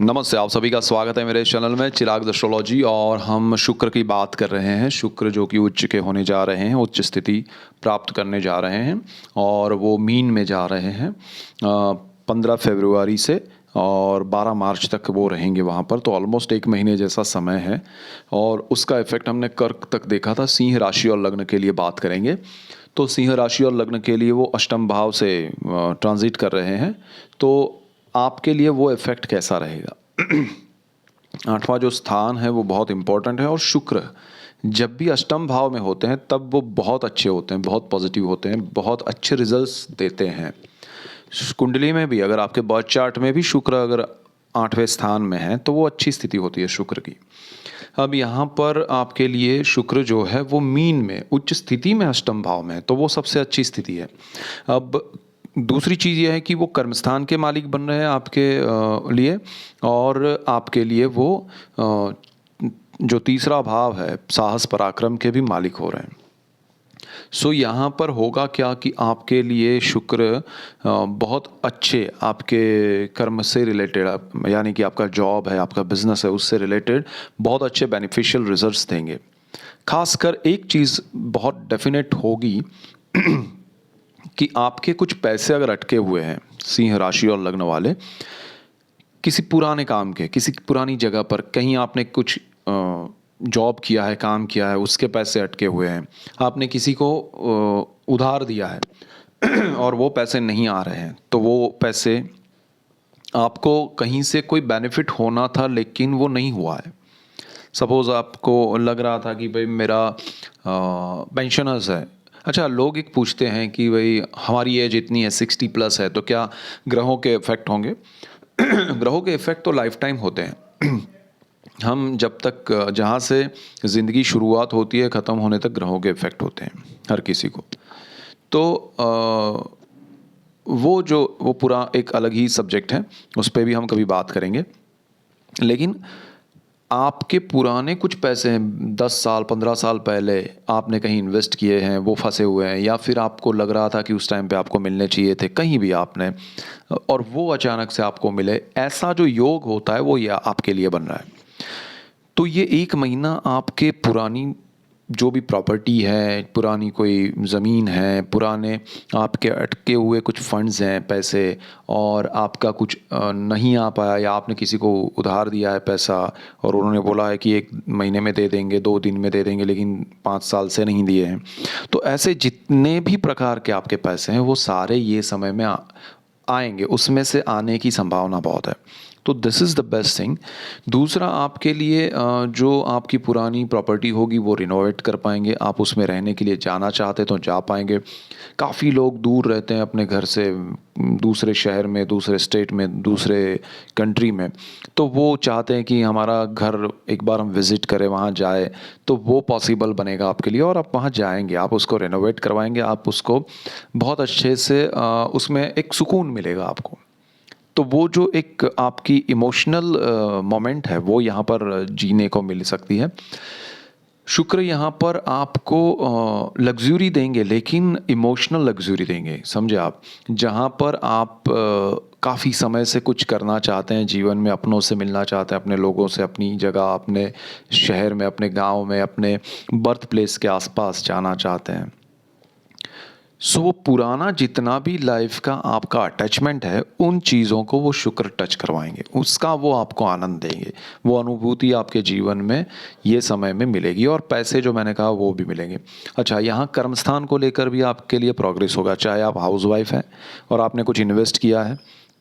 नमस्ते, आप सभी का स्वागत है मेरे चैनल में चिराग एस्ट्रोलॉजी। और हम शुक्र की बात कर रहे हैं। शुक्र जो कि उच्च के होने जा रहे हैं, उच्च स्थिति प्राप्त करने जा रहे हैं और वो मीन में जा रहे हैं 15 फरवरी से और 12 मार्च तक वो रहेंगे वहाँ पर। तो ऑलमोस्ट एक महीने जैसा समय है और उसका इफेक्ट हमने कर्क तक देखा था। सिंह राशि और लग्न के लिए बात करेंगे तो सिंह राशि और लग्न के लिए वो अष्टम भाव से ट्रांजिट कर रहे हैं। तो आपके लिए वो इफेक्ट कैसा रहेगा? आठवां जो स्थान है वो बहुत इंपॉर्टेंट है और शुक्र जब भी अष्टम भाव में होते हैं तब वो बहुत अच्छे होते हैं, बहुत पॉजिटिव होते हैं, बहुत अच्छे रिजल्ट्स देते हैं। कुंडली में भी अगर आपके बर्थ चार्ट में भी शुक्र अगर 8वें स्थान में है तो वो अच्छी स्थिति होती है शुक्र की। अब यहाँ पर आपके लिए शुक्र जो है वो मीन में उच्च स्थिति में अष्टम भाव में है तो वो सबसे अच्छी स्थिति है। अब दूसरी चीज़ यह है कि वो कर्मस्थान के मालिक बन रहे हैं आपके लिए और आपके लिए वो जो तीसरा भाव है साहस पराक्रम के भी मालिक हो रहे हैं। सो यहाँ पर होगा क्या कि आपके लिए शुक्र बहुत अच्छे आपके कर्म से रिलेटेड, यानी कि आपका जॉब है, आपका बिजनेस है, उससे रिलेटेड बहुत अच्छे बेनिफिशियल रिजल्ट्स देंगे। खासकर एक चीज़ बहुत डेफिनेट होगी कि आपके कुछ पैसे अगर अटके हुए हैं सिंह राशि और लग्न वाले, किसी पुराने काम के, किसी पुरानी जगह पर कहीं आपने कुछ जॉब किया है, काम किया है, उसके पैसे अटके हुए हैं, आपने किसी को उधार दिया है और वो पैसे नहीं आ रहे हैं, तो वो पैसे आपको कहीं से कोई बेनिफिट होना था लेकिन वो नहीं हुआ है। सपोज़ आपको लग रहा था कि भाई मेरा पेंशनर्स है। अच्छा, लोग एक पूछते हैं कि भाई हमारी एज इतनी है, 60+ है, तो क्या ग्रहों के इफ़ेक्ट होंगे? ग्रहों के इफ़ेक्ट तो लाइफ टाइम होते हैं। हम जब तक जहाँ से ज़िंदगी शुरुआत होती है ख़त्म होने तक ग्रहों के इफ़ेक्ट होते हैं हर किसी को। तो वो पूरा एक अलग ही सब्जेक्ट है, उस पर भी हम कभी बात करेंगे। लेकिन आपके पुराने कुछ पैसे हैं, 10 साल 15 साल पहले आपने कहीं इन्वेस्ट किए हैं, वो फंसे हुए हैं, या फिर आपको लग रहा था कि उस टाइम पे आपको मिलने चाहिए थे कहीं भी आपने, और वो अचानक से आपको मिले, ऐसा जो योग होता है वो ये आपके लिए बन रहा है। तो ये एक महीना आपके पुरानी जो भी प्रॉपर्टी है, पुरानी कोई ज़मीन है, पुराने आपके अटके हुए कुछ फंड्स हैं, पैसे, और आपका कुछ नहीं आ पाया, या आपने किसी को उधार दिया है पैसा और उन्होंने बोला है कि 1 महीने में दे देंगे, 2 दिन में दे देंगे, लेकिन 5 साल से नहीं दिए हैं। तो ऐसे जितने भी प्रकार के आपके पैसे हैं वो सारे ये समय में आएंगे, उसमें से आने की संभावना बहुत है। तो this is the best thing. दूसरा, आपके लिए जो आपकी पुरानी प्रॉपर्टी होगी वो रिनोवेट कर पाएंगे, आप उसमें रहने के लिए जाना चाहते तो जा पाएंगे। काफ़ी लोग दूर रहते हैं अपने घर से, दूसरे शहर में, दूसरे स्टेट में, दूसरे कंट्री में, तो वो चाहते हैं कि हमारा घर एक बार हम विज़िट करें, वहाँ जाए, तो वो पॉसिबल बनेगा आपके लिए और आप वहाँ जाएंगे, आप उसको रिनोवेट करवाएंगे, आप उसको बहुत अच्छे से उसमें एक सुकून मिलेगा आपको। तो वो जो एक आपकी इमोशनल मोमेंट है वो यहाँ पर जीने को मिल सकती है। शुक्र यहाँ पर आपको लग्ज़री देंगे, लेकिन इमोशनल लग्ज़री देंगे, समझे आप? जहाँ पर आप काफ़ी समय से कुछ करना चाहते हैं जीवन में, अपनों से मिलना चाहते हैं, अपने लोगों से, अपनी जगह, अपने शहर में, अपने गांव में, अपने बर्थ प्लेस के आसपास जाना चाहते हैं। सो वो पुराना जितना भी लाइफ का आपका अटैचमेंट है, उन चीज़ों को वो शुक्र टच करवाएंगे, उसका वो आपको आनंद देंगे, वो अनुभूति आपके जीवन में ये समय में मिलेगी, और पैसे जो मैंने कहा वो भी मिलेंगे। अच्छा, यहाँ कर्मस्थान को लेकर भी आपके लिए प्रोग्रेस होगा। चाहे आप हाउसवाइफ हैं और आपने कुछ इन्वेस्ट किया है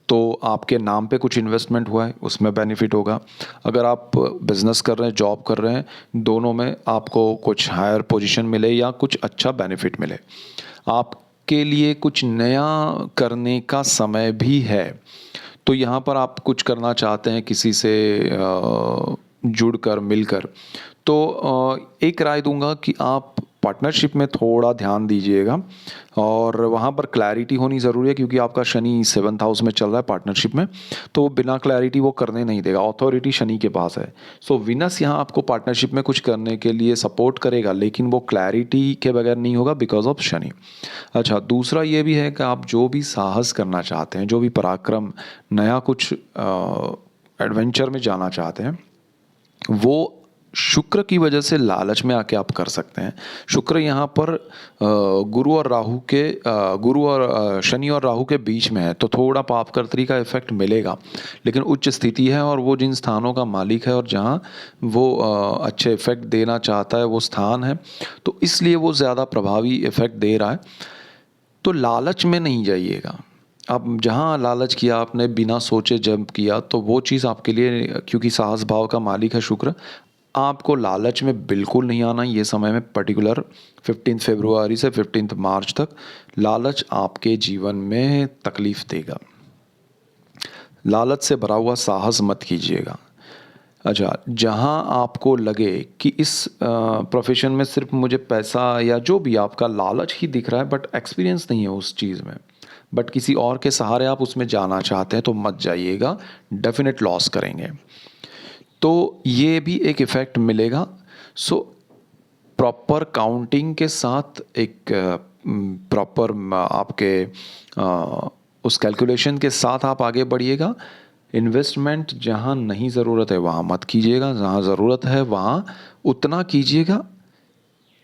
तो आपके नाम पे कुछ इन्वेस्टमेंट हुआ है, उसमें बेनिफिट होगा। अगर आप बिज़नेस कर रहे हैं, जॉब कर रहे हैं, दोनों में आपको कुछ हायर पोजीशन मिले या कुछ अच्छा बेनिफिट मिले। आपके लिए कुछ नया करने का समय भी है। तो यहाँ पर आप कुछ करना चाहते हैं किसी से जुड़कर, मिलकर, तो एक राय दूंगा कि आप पार्टनरशिप में थोड़ा ध्यान दीजिएगा, और वहाँ पर क्लैरिटी होनी ज़रूरी है, क्योंकि आपका शनि 7th हाउस में चल रहा है पार्टनरशिप में, तो बिना क्लैरिटी वो करने नहीं देगा, अथॉरिटी शनि के पास है। सो विनस यहाँ आपको पार्टनरशिप में कुछ करने के लिए सपोर्ट करेगा, लेकिन वो क्लैरिटी के बगैर नहीं होगा बिकॉज ऑफ शनि। अच्छा, दूसरा ये भी है कि आप जो भी साहस करना चाहते हैं, जो भी पराक्रम, नया कुछ एडवेंचर में जाना चाहते हैं, वो शुक्र की वजह से लालच में आके आप कर सकते हैं। शुक्र यहाँ पर गुरु और राहु के गुरु और शनि और राहु के बीच में है, तो थोड़ा पापकर्त्री का इफेक्ट मिलेगा, लेकिन उच्च स्थिति है और वो जिन स्थानों का मालिक है और जहाँ वो अच्छे इफेक्ट देना चाहता है वो स्थान है, तो इसलिए वो ज़्यादा प्रभावी इफेक्ट दे रहा है। तो लालच में नहीं जाइएगा। अब जहाँ लालच किया आपने बिना सोचे जब किया, तो वो चीज़ आपके लिए, क्योंकि साहस भाव का मालिक है शुक्र, आपको लालच में बिल्कुल नहीं आना। ये समय में पर्टिकुलर 15 फरवरी से 15 मार्च तक लालच आपके जीवन में तकलीफ देगा। लालच से भरा हुआ साहस मत कीजिएगा। अच्छा, जहाँ आपको लगे कि इस प्रोफेशन में सिर्फ मुझे पैसा या जो भी आपका लालच ही दिख रहा है, बट एक्सपीरियंस नहीं है उस चीज़ में, बट किसी और के सहारे आप उसमें जाना चाहते हैं, तो मत जाइएगा, डेफिनेट लॉस करेंगे। तो ये भी एक इफ़ेक्ट मिलेगा। सो प्रॉपर काउंटिंग के साथ एक प्रॉपर आपके उस कैलकुलेशन के साथ आप आगे बढ़िएगा। इन्वेस्टमेंट जहाँ नहीं ज़रूरत है वहाँ मत कीजिएगा, जहाँ ज़रूरत है वहाँ उतना कीजिएगा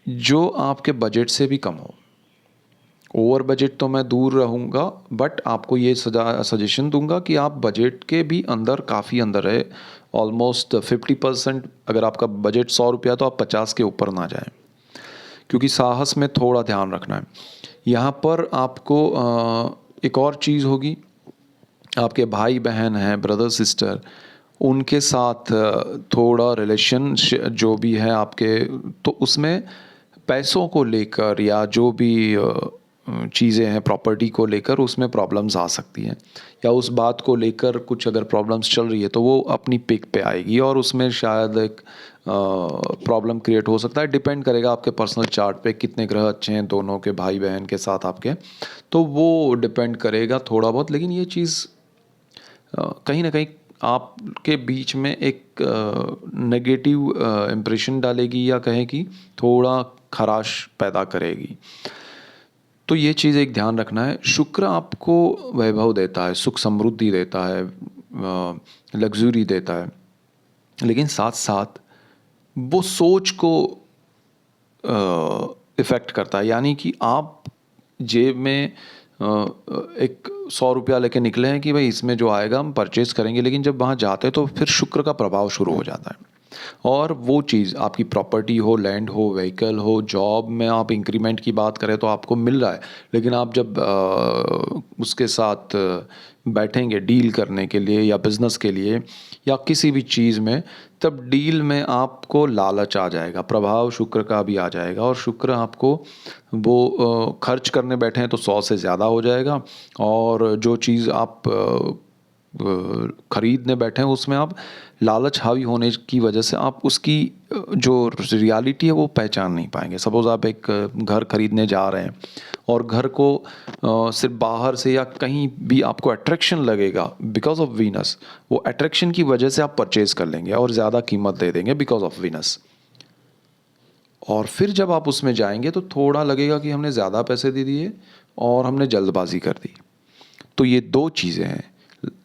जो आपके बजट से भी कम हो। ओवर बजट तो मैं दूर रहूँगा, बट आपको ये सजेशन दूंगा कि आप बजट के भी अंदर, काफ़ी अंदर है, ऑलमोस्ट 50%। अगर आपका बजट 100 रुपया तो आप 50 के ऊपर ना जाएं, क्योंकि साहस में थोड़ा ध्यान रखना है। यहाँ पर आपको एक और चीज़ होगी, आपके भाई बहन हैं, ब्रदर सिस्टर, उनके साथ थोड़ा रिलेशन जो भी है आपके, तो उसमें पैसों को लेकर या जो भी चीज़ें हैं प्रॉपर्टी को लेकर, उसमें प्रॉब्लम्स आ सकती हैं, या उस बात को लेकर कुछ अगर प्रॉब्लम्स चल रही है तो वो अपनी पिक पे आएगी और उसमें शायद एक प्रॉब्लम क्रिएट हो सकता है। डिपेंड करेगा आपके पर्सनल चार्ट पे कितने ग्रह अच्छे हैं दोनों के, भाई बहन के साथ आपके, तो वो डिपेंड करेगा थोड़ा बहुत। लेकिन ये चीज़ कहीं ना कहीं आपके बीच में एक नेगेटिव इम्प्रेशन डालेगी, या कहें कि थोड़ा खराश पैदा करेगी। तो ये चीज़ एक ध्यान रखना है। शुक्र आपको वैभव देता है, सुख समृद्धि देता है, लग्जरी देता है, लेकिन साथ साथ वो सोच को इफ़ेक्ट करता है। यानी कि आप जेब में एक 100 रुपया लेके निकले हैं कि भाई इसमें जो आएगा हम परचेज़ करेंगे, लेकिन जब वहाँ जाते हैं तो फिर शुक्र का प्रभाव शुरू हो जाता है, और वो चीज़ आपकी प्रॉपर्टी हो, लैंड हो, व्हीकल हो, जॉब में आप इंक्रीमेंट की बात करें तो आपको मिल रहा है, लेकिन आप जब उसके साथ बैठेंगे डील करने के लिए या बिज़नेस के लिए या किसी भी चीज़ में, तब डील में आपको लालच आ जाएगा, प्रभाव शुक्र का भी आ जाएगा, और शुक्र आपको वो खर्च करने बैठे हैं तो 100 से ज़्यादा हो जाएगा, और जो चीज़ आप खरीदने बैठे हैं उसमें आप लालच हावी होने की वजह से आप उसकी जो रियलिटी है वो पहचान नहीं पाएंगे। सपोज़ आप एक घर खरीदने जा रहे हैं और घर को सिर्फ बाहर से या कहीं भी आपको अट्रैक्शन लगेगा बिकॉज ऑफ वीनस, वो अट्रैक्शन की वजह से आप परचेज़ कर लेंगे और ज़्यादा कीमत दे देंगे बिकॉज ऑफ वीनस, और फिर जब आप उसमें जाएंगे तो थोड़ा लगेगा कि हमने ज़्यादा पैसे दे दिए और हमने जल्दबाजी कर दी। तो ये दो चीज़ें हैं,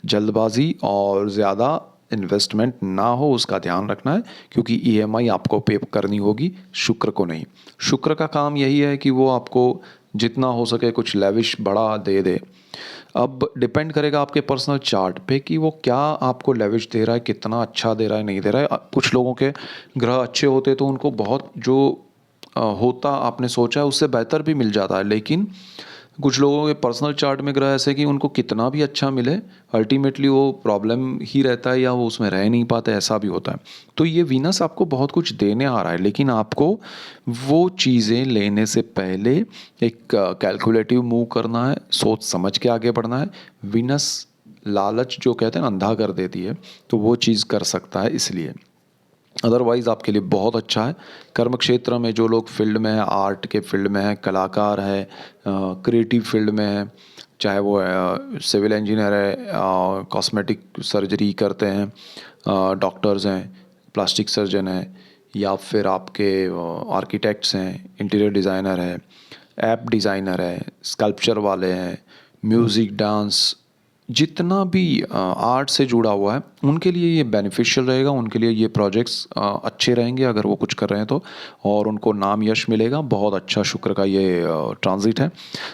जल्दबाजी और ज़्यादा इन्वेस्टमेंट ना हो, उसका ध्यान रखना है, क्योंकि ईएमआई आपको पे करनी होगी, शुक्र को नहीं। शुक्र का काम यही है कि वो आपको जितना हो सके कुछ लेविश बड़ा दे दे। अब डिपेंड करेगा आपके पर्सनल चार्ट पे कि वो क्या आपको लेविश दे रहा है, कितना अच्छा दे रहा है, नहीं दे रहा है। कुछ लोगों के ग्रह अच्छे होते तो उनको बहुत जो होता आपने सोचा है उससे बेहतर भी मिल जाता है, लेकिन कुछ लोगों के पर्सनल चार्ट में ग्रह ऐसे कि उनको कितना भी अच्छा मिले अल्टीमेटली वो प्रॉब्लम ही रहता है या वो उसमें रह नहीं पाते, ऐसा भी होता है। तो ये वीनस आपको बहुत कुछ देने आ रहा है, लेकिन आपको वो चीज़ें लेने से पहले एक कैलकुलेटिव मूव करना है, सोच समझ के आगे बढ़ना है। वीनस लालच जो कहते हैं ना अंधा कर देती है, तो वो चीज़ कर सकता है, इसलिए अदरवाइज़ आपके लिए बहुत अच्छा है। कर्म क्षेत्र में जो लोग फील्ड में है, आर्ट के फील्ड में है, कलाकार है, क्रिएटिव फील्ड में है, चाहे वो सिविल इंजीनियर है, कॉस्मेटिक सर्जरी करते हैं, डॉक्टर्स हैं, प्लास्टिक सर्जन हैं, या फिर आपके आर्किटेक्ट्स हैं, इंटीरियर डिज़ाइनर है, ऐप डिज़ाइनर है, स्कल्पचर वाले हैं, म्यूज़िक, डांस, जितना भी आर्ट से जुड़ा हुआ है उनके लिए ये बेनिफिशियल रहेगा, उनके लिए ये प्रोजेक्ट्स अच्छे रहेंगे अगर वो कुछ कर रहे हैं तो, और उनको नाम यश मिलेगा। बहुत अच्छा शुक्र का ये ट्रांजिट है।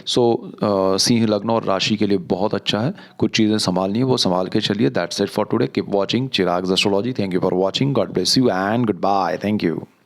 सो सिंह लग्न और राशि के लिए बहुत अच्छा है। कुछ चीज़ें संभालनी है वो संभाल के चलिए। That's it for today. Keep watching Chirag's astrology. Thank you for watching. God bless you and good bye. Thank you.